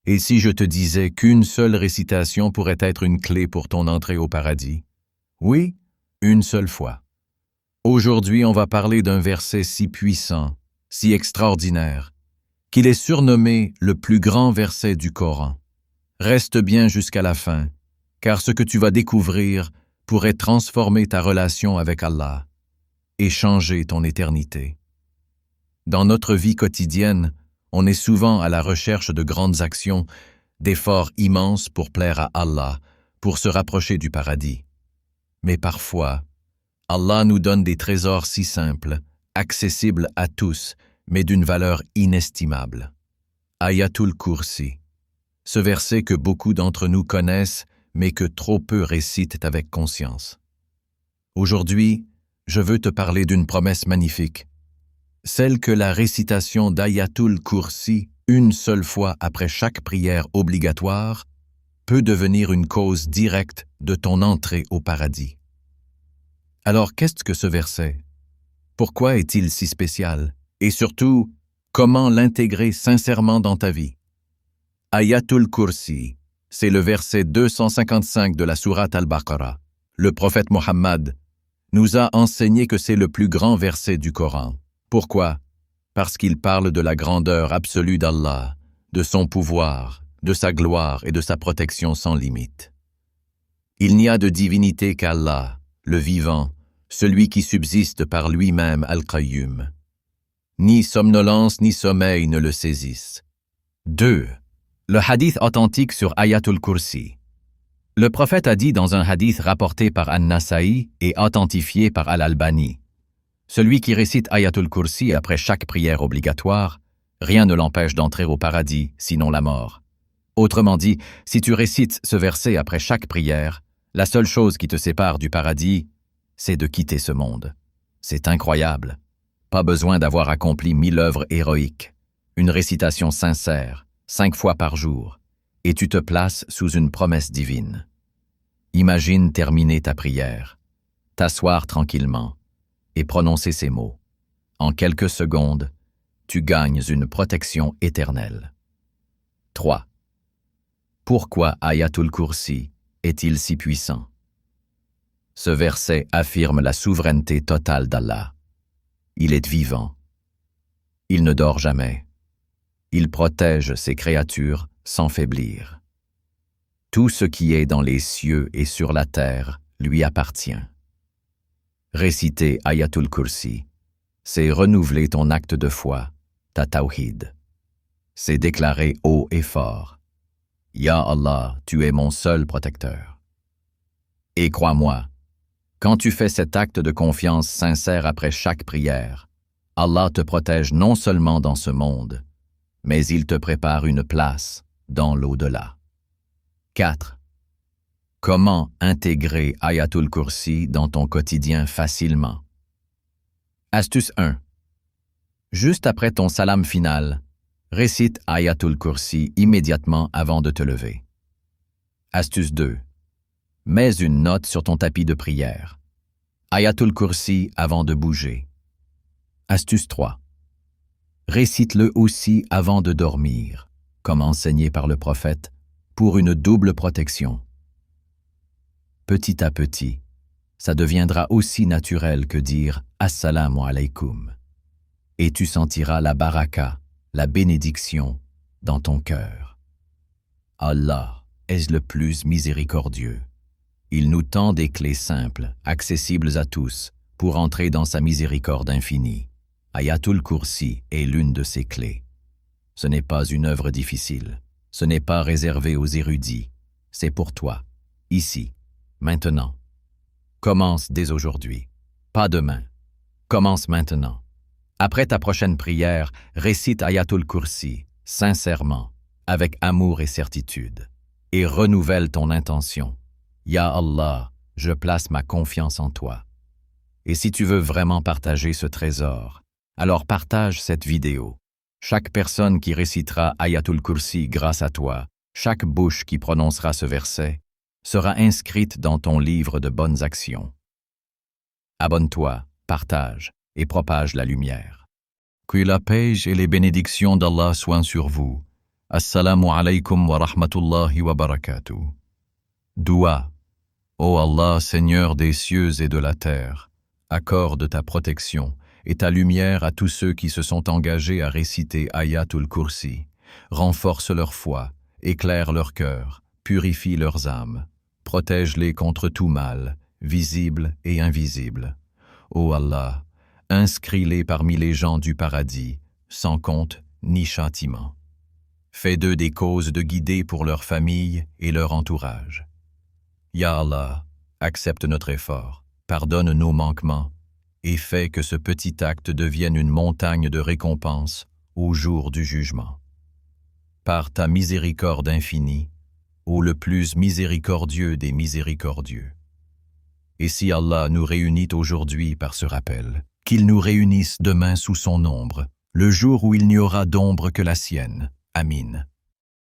Et si je te disais qu'une seule récitation pourrait être une clé pour ton entrée au paradis? Oui, une seule fois. Aujourd'hui, on va parler d'un verset si puissant, si extraordinaire, qu'il est surnommé le plus grand verset du Coran. Reste bien jusqu'à la fin, car ce que tu vas découvrir pourrait transformer ta relation avec Allah et changer ton éternité. Dans notre vie quotidienne, on est souvent à la recherche de grandes actions, d'efforts immenses pour plaire à Allah, pour se rapprocher du paradis. Mais parfois, Allah nous donne des trésors si simples, accessibles à tous, mais d'une valeur inestimable. Ayatul Kursi. Ce verset que beaucoup d'entre nous connaissent, mais que trop peu récitent avec conscience. Aujourd'hui, je veux te parler d'une promesse magnifique, celle que la récitation d'Ayatul Kursi, une seule fois après chaque prière obligatoire, peut devenir une cause directe de ton entrée au paradis. Alors qu'est-ce que ce verset? Pourquoi est-il si spécial? Et surtout, comment l'intégrer sincèrement dans ta vie? Ayatul Kursi, c'est le verset 255 de la sourate Al-Baqarah. Le prophète Mohammed nous a enseigné que c'est le plus grand verset du Coran. Pourquoi? Parce qu'il parle de la grandeur absolue d'Allah, de son pouvoir, de sa gloire et de sa protection sans limite. Il n'y a de divinité qu'Allah, le vivant, celui qui subsiste par lui-même Al-Qayyum. Ni somnolence ni sommeil ne le saisissent. 2. Le hadith authentique sur Ayatul Kursi. Le prophète a dit dans un hadith rapporté par An-Nasa'i et authentifié par Al-Albani: celui qui récite Ayatul Kursi après chaque prière obligatoire, rien ne l'empêche d'entrer au paradis, sinon la mort. Autrement dit, si tu récites ce verset après chaque prière, la seule chose qui te sépare du paradis, c'est de quitter ce monde. C'est incroyable. Pas besoin d'avoir accompli 1000 œuvres héroïques. Une récitation sincère, 5 fois par jour, et tu te places sous une promesse divine. Imagine terminer ta prière, t'asseoir tranquillement et prononcer ces mots. En quelques secondes, tu gagnes une protection éternelle. 3. Pourquoi Ayatul Kursi est-il si puissant? Ce verset affirme la souveraineté totale d'Allah. Il est vivant. Il ne dort jamais. Il protège ses créatures sans faiblir. Tout ce qui est dans les cieux et sur la terre lui appartient. Réciter Ayatul Kursi, c'est renouveler ton acte de foi, ta tawhid. C'est déclarer haut et fort: Ya Allah, tu es mon seul protecteur. Et crois-moi, quand tu fais cet acte de confiance sincère après chaque prière, Allah te protège non seulement dans ce monde, mais il te prépare une place dans l'au-delà. 4. Comment intégrer Ayatul Kursi dans ton quotidien facilement? Astuce 1. Juste après ton salam final, récite Ayatul Kursi immédiatement avant de te lever. Astuce 2. Mets une note sur ton tapis de prière. Ayatul Kursi avant de bouger. Astuce 3. Récite-le aussi avant de dormir, comme enseigné par le prophète, pour une double protection. Petit à petit, ça deviendra aussi naturel que dire « Assalamu alaykum » et tu sentiras la baraka, la bénédiction, dans ton cœur. Allah est le plus miséricordieux. Il nous tend des clés simples, accessibles à tous, pour entrer dans sa miséricorde infinie. Ayatul Kursi est l'une de ces clés. Ce n'est pas une œuvre difficile. Ce n'est pas réservé aux érudits. C'est pour toi, ici, maintenant. Commence dès aujourd'hui. Pas demain. Commence maintenant. Après ta prochaine prière, récite Ayatul Kursi, sincèrement, avec amour et certitude, et renouvelle ton intention. Ya Allah, je place ma confiance en toi. Et si tu veux vraiment partager ce trésor, alors partage cette vidéo. Chaque personne qui récitera Ayatul Kursi grâce à toi, chaque bouche qui prononcera ce verset, sera inscrite dans ton livre de bonnes actions. Abonne-toi, partage et propage la lumière. Que la paix et les bénédictions d'Allah soient sur vous. Assalamu alaykum wa rahmatullahi wa barakatuh. Doua. Ô Allah, Seigneur des cieux et de la terre, accorde ta protection et ta lumière à tous ceux qui se sont engagés à réciter Ayatul Kursi. Renforce leur foi, éclaire leur cœur, purifie leurs âmes. Protège-les contre tout mal, visible et invisible. Ô Allah, inscris-les parmi les gens du paradis, sans compte ni châtiment. Fais d'eux des causes de guider pour leur famille et leur entourage. Ya Allah, accepte notre effort, pardonne nos manquements et fais que ce petit acte devienne une montagne de récompense au jour du jugement. Par ta miséricorde infinie, ô le plus miséricordieux des miséricordieux. Et si Allah nous réunit aujourd'hui par ce rappel, qu'il nous réunisse demain sous son ombre, le jour où il n'y aura d'ombre que la sienne. Amin.